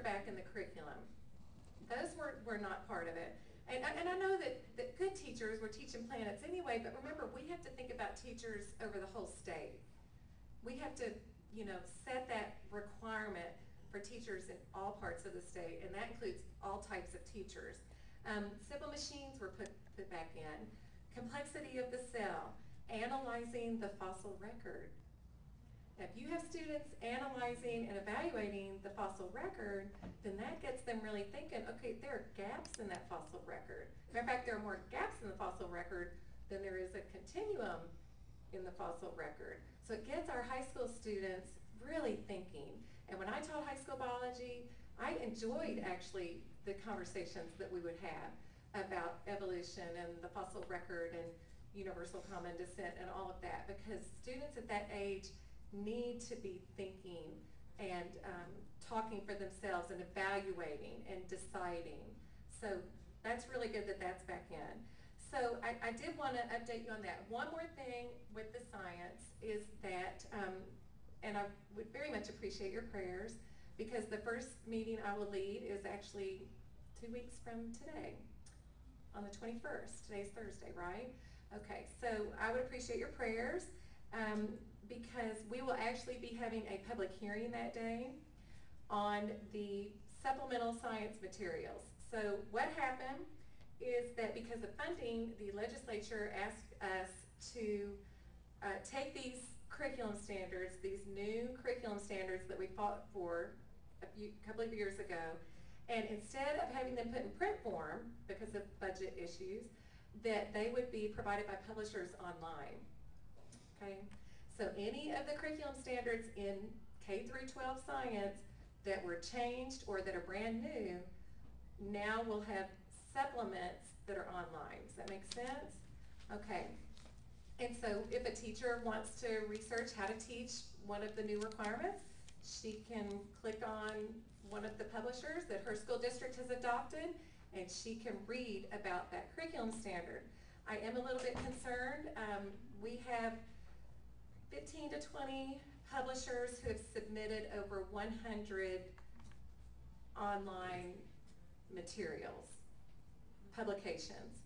back in the curriculum. Those were not part of it. And I know that good teachers were teaching planets anyway, but remember, we have to think about teachers over the whole state. We have to, set that requirement for teachers in all parts of the state, and that includes all types of teachers. Simple machines were put back in. Complexity of the cell, analyzing the fossil record. If you have students analyzing and evaluating the fossil record, then that gets them really thinking, okay, there are gaps in that fossil record. Matter of fact, there are more gaps in the fossil record than there is a continuum in the fossil record. So it gets our high school students really thinking. And when I taught high school biology, I enjoyed actually the conversations that we would have about evolution and the fossil record and universal common descent and all of that, because students at that age need to be thinking and talking for themselves and evaluating and deciding. So that's really good that that's back in. So I did want to update you on that. One more thing with the science is that, and I would very much appreciate your prayers, because the first meeting I will lead is actually 2 weeks from today, on the 21st. Today's Thursday, right? Okay, so I would appreciate your prayers. Because we will actually be having a public hearing that day on the supplemental science materials. So what happened is that because of funding, the legislature asked us to take these curriculum standards, these new curriculum standards that we fought for a couple of years ago, and instead of having them put in print form because of budget issues, that they would be provided by publishers online. Okay? So any of the curriculum standards in K through 12 science that were changed or that are brand new now will have supplements that are online. Does that make sense? Okay. And so if a teacher wants to research how to teach one of the new requirements, she can click on one of the publishers that her school district has adopted, and she can read about that curriculum standard. I am a little bit concerned. We have 15 to 20 publishers who have submitted over 100 online materials, publications.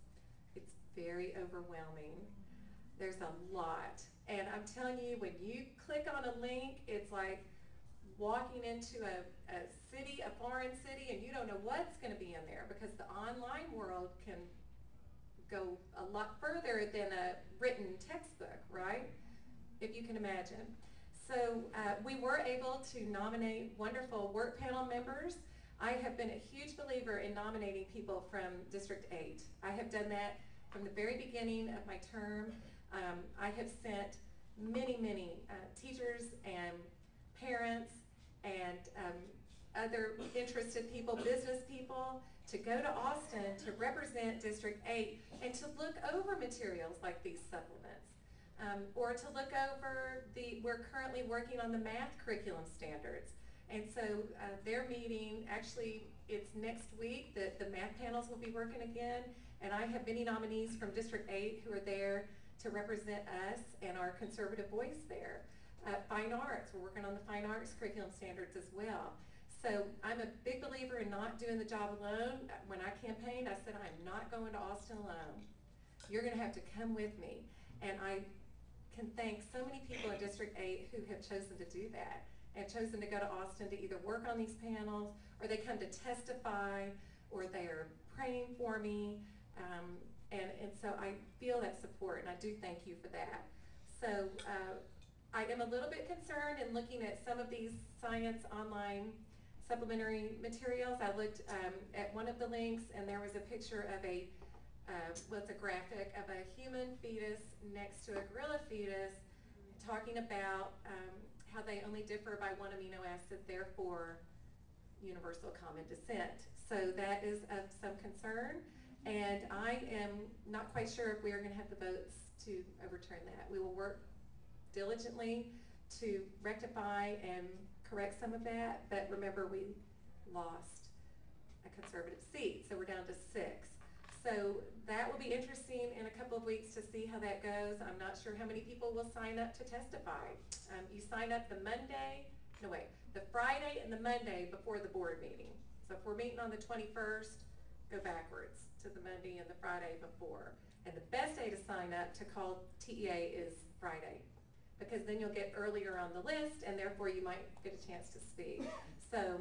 It's very overwhelming. There's a lot. And I'm telling you, when you click on a link, it's like walking into a city, a foreign city, and you don't know what's going to be in there, because the online world can go a lot further than a written textbook, right? If you can imagine. So we were able to nominate wonderful work panel members. I have been a huge believer in nominating people from District 8. I have done that from the very beginning of my term. I have sent many teachers and parents and other interested people, business people, to go to Austin to represent District 8 and to look over materials like these supplements. Or to look over we're currently working on the math curriculum standards. And so their meeting, actually it's next week that the math panels will be working again, and I have many nominees from District 8 who are there to represent us and our conservative voice there. Fine arts, we're working on the fine arts curriculum standards as well. So I'm a big believer in not doing the job alone. When I campaigned, I said, I'm not going to Austin alone. You're gonna have to come with me. And I can thank so many people in District 8 who have chosen to do that and chosen to go to Austin to either work on these panels, or they come to testify, or they are praying for me. And so I feel that support, and I do thank you for that. So I am a little bit concerned in looking at some of these science online supplementary materials. I looked at one of the links, and there was a picture of it's a graphic of a human fetus next to a gorilla fetus, talking about how they only differ by one amino acid, therefore universal common descent. So that is of some concern, and I am not quite sure if we are going to have the votes to overturn that. We will work diligently to rectify and correct some of that, but remember, we lost a conservative seat, so we're down to 6. So that will be interesting in a couple of weeks to see how that goes. I'm not sure how many people will sign up to testify. You sign up the the Friday and the Monday before the board meeting. So if we're meeting on the 21st, go backwards to the Monday and the Friday before. And the best day to sign up to call TEA is Friday, because then you'll get earlier on the list and therefore you might get a chance to speak. So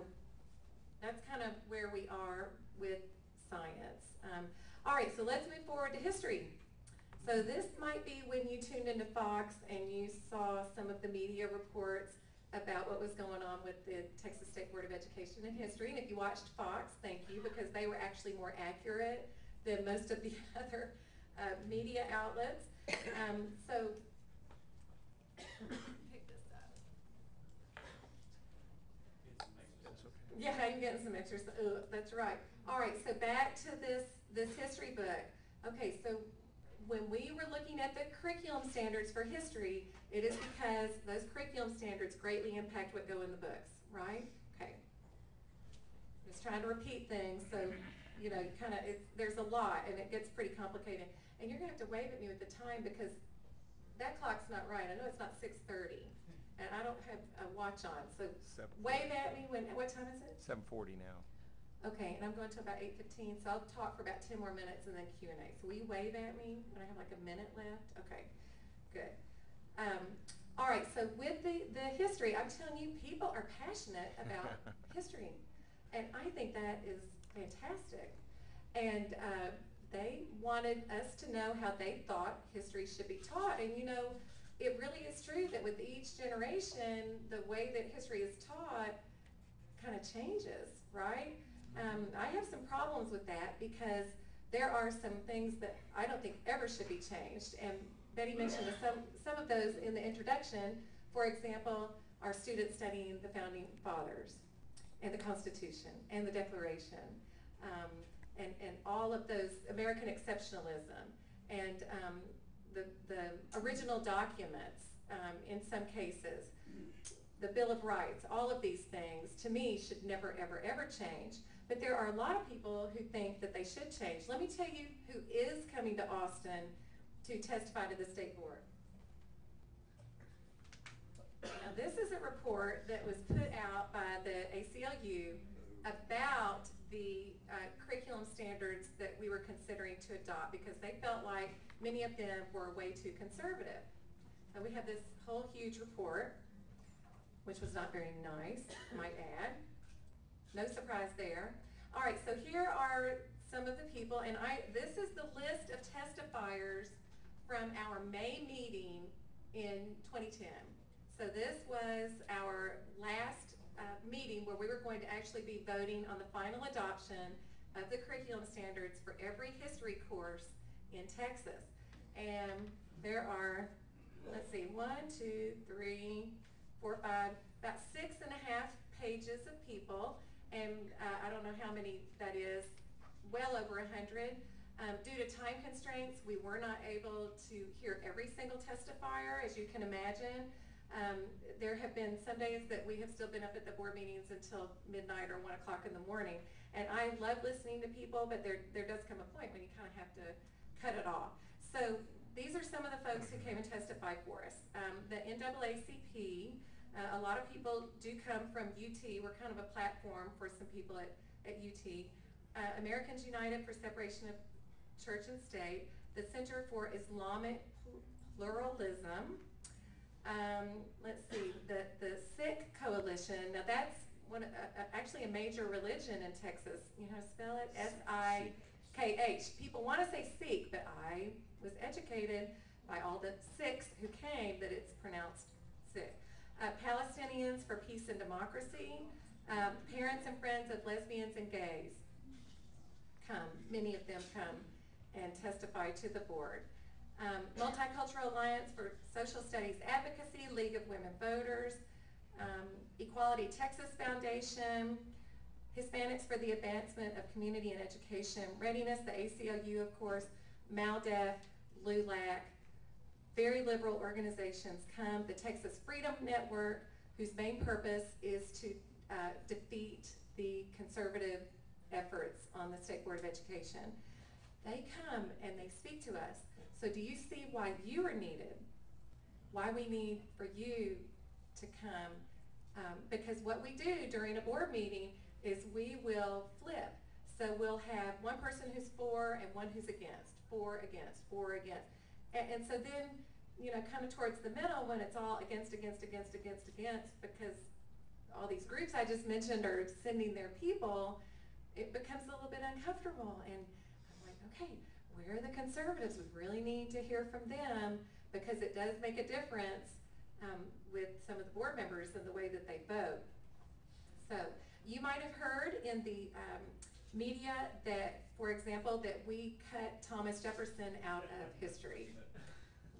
that's kind of where we are with science. All right, so let's move forward to history. So this might be when you tuned into Fox and you saw some of the media reports about what was going on with the Texas State Board of Education and History. And if you watched Fox, thank you, because they were actually more accurate than most of the other media outlets. So pick this up. Yeah, I'm getting some exercise. That's right. All right, so back to this history book. Okay, so when we were looking at the curriculum standards for history, it is because those curriculum standards greatly impact what go in the books, right? Okay. Just trying to repeat things, so you know, there's a lot and it gets pretty complicated. And you're gonna have to wave at me with the time because that clock's not right. I know it's not 6:30, and I don't have a watch on, so wave at me when. What time is it? 7:40 now. Okay, and I'm going to about 8:15, so I'll talk for about 10 more minutes and then Q&A. So will you wave at me when I have like a minute left? Okay, good. All right, so with the history, I'm telling you, people are passionate about history, and I think that is fantastic. And they wanted us to know how they thought history should be taught. And you know, it really is true that with each generation, the way that history is taught kind of changes, right? I have some problems with that because there are some things that I don't think ever should be changed. And Betty mentioned some of those in the introduction. For example, our students studying the Founding Fathers and the Constitution and the Declaration and all of those, American exceptionalism and the original documents in some cases, the Bill of Rights, all of these things to me should never, ever, ever change. But there are a lot of people who think that they should change. Let me tell you who is coming to Austin to testify to the state board. Now this is a report that was put out by the ACLU about the curriculum standards that we were considering to adopt because they felt like many of them were way too conservative. So we have this whole huge report, which was not very nice, I might add. No surprise there. All right, so here are some of the people, and this is the list of testifiers from our May meeting in 2010. So this was our last meeting where we were going to actually be voting on the final adoption of the curriculum standards for every history course in Texas. And there are, let's see, 1, 2, 3, 4, 5, about 6.5 pages of people. And I don't know how many that is, well over 100. Due to time constraints, we were not able to hear every single testifier, as you can imagine. There have been some days that we have still been up at the board meetings until midnight or 1 o'clock in the morning. And I love listening to people, but there does come a point when you kind of have to cut it off. So these are some of the folks who came and testified for us. The NAACP, a lot of people do come from UT. We're kind of a platform for some people at UT. Americans United for Separation of Church and State, the Center for Islamic Pluralism. Let's see, the Sikh Coalition. Now that's actually a major religion in Texas. You know how to spell it? S-I-K-H. People want to say Sikh, but I was educated by all the Sikhs who came that it's pronounced Sikh. Palestinians for Peace and Democracy, Parents and Friends of Lesbians and Gays many of them come and testify to the board. Multicultural Alliance for Social Studies Advocacy, League of Women Voters, Equality Texas Foundation, Hispanics for the Advancement of Community and Education Readiness, the ACLU of course, MALDEF, LULAC, very liberal organizations come, the Texas Freedom Network, whose main purpose is to defeat the conservative efforts on the State Board of Education. They come and they speak to us. So do you see why you are needed? Why we need for you to come Because what we do during a board meeting is we will flip. So we'll have one person who's for and one who's against, for, against, for, against. And so then, you know, kind of towards the middle when it's all against, because all these groups I just mentioned are sending their people, it becomes a little bit uncomfortable. And I'm like, okay, where are the conservatives? We really need to hear from them, because it does make a difference with some of the board members and the way that they vote. So you might have heard in the media that, for example, that we cut Thomas Jefferson out of history.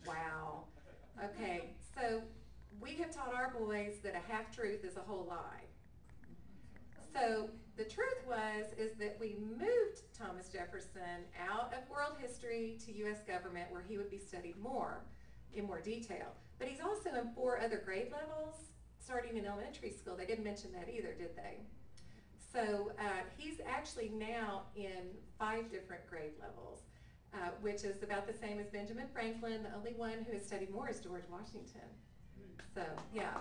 Wow. Okay, so we have taught our boys that a half-truth is a whole lie. So the truth is that we moved Thomas Jefferson out of world history to U.S. government, where he would be studied in more detail. But he's also in 4 other grade levels, starting in elementary school. They didn't mention that either, did they? So he's actually now in 5 different grade levels, which is about the same as Benjamin Franklin. The only one who has studied more is George Washington. So yeah.